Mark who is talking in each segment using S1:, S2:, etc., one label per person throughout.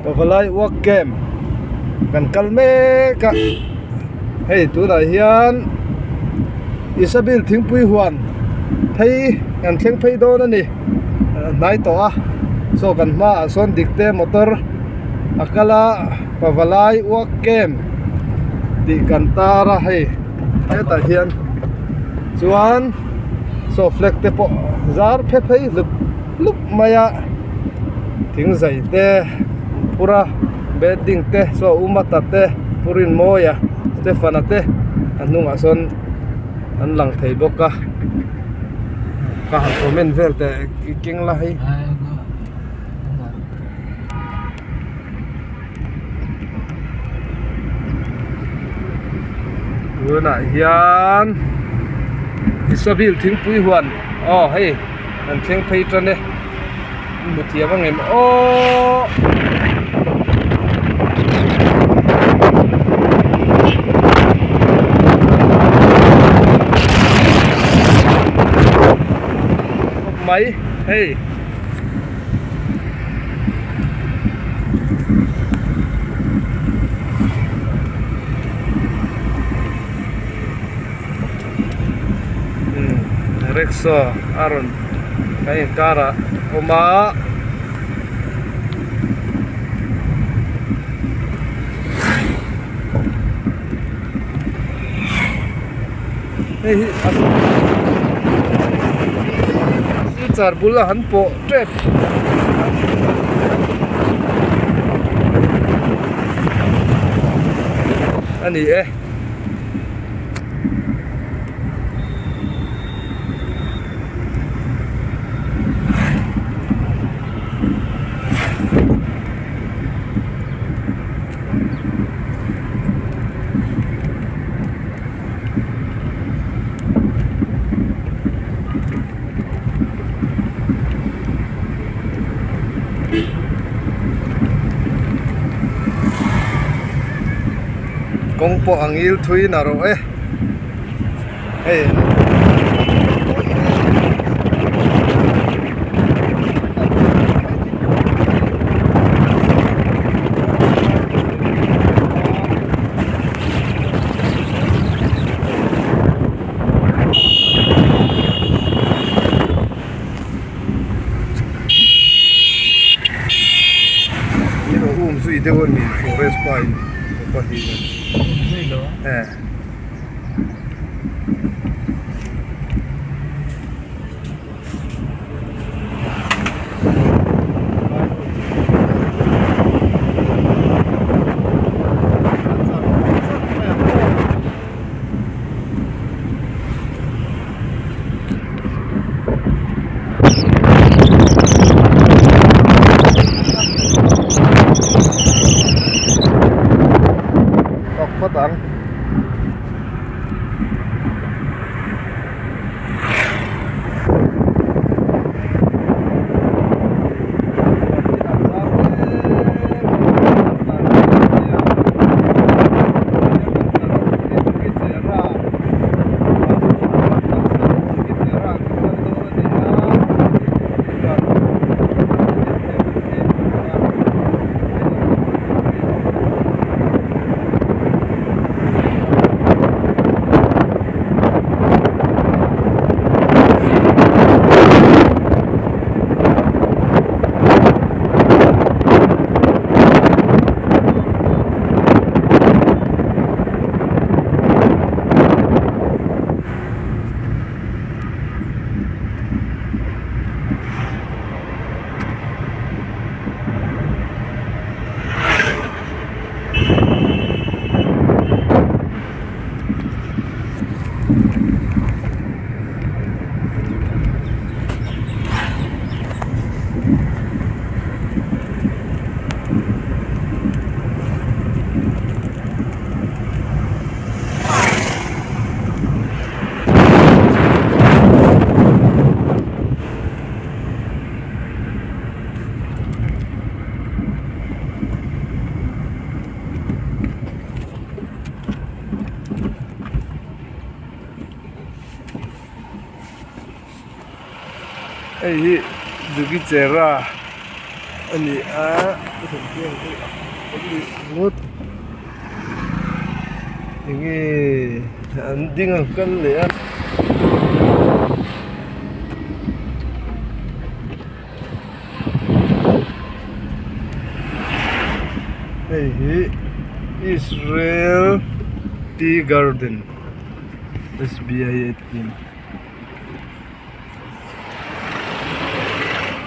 S1: pavalai wak kem kan kalme ka hei tu na hian Isabil thingpui huan thei kan thleng phei do na ni nai to a so kan ma son dikte motor akala pavalai wak kem di kan tara hei ta hian chuan so flex te po zar phe phei lup maya thing zai te pura bedding te so umata te purin moya stefana te anunga son an lang thei boka ka han comment vel te king la hi na hian Isabil thingpui huan hei an thleng phei tane muthia bangem mai hei Rexo aron kai kara oma hei si char bula han po trap ani kong po ang il thui na ro hey sui de won ni forest pai pa hi patang Ei, zugi chera Ani thùng kiêng cái ngút ini anjing kan lihat hey Israel Tea Garden SBI 18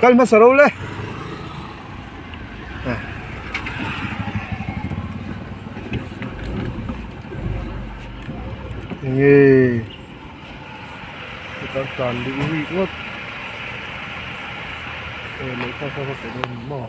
S1: kalma sarau le ini kita candi ngút lấy sao sao phải lên mỏ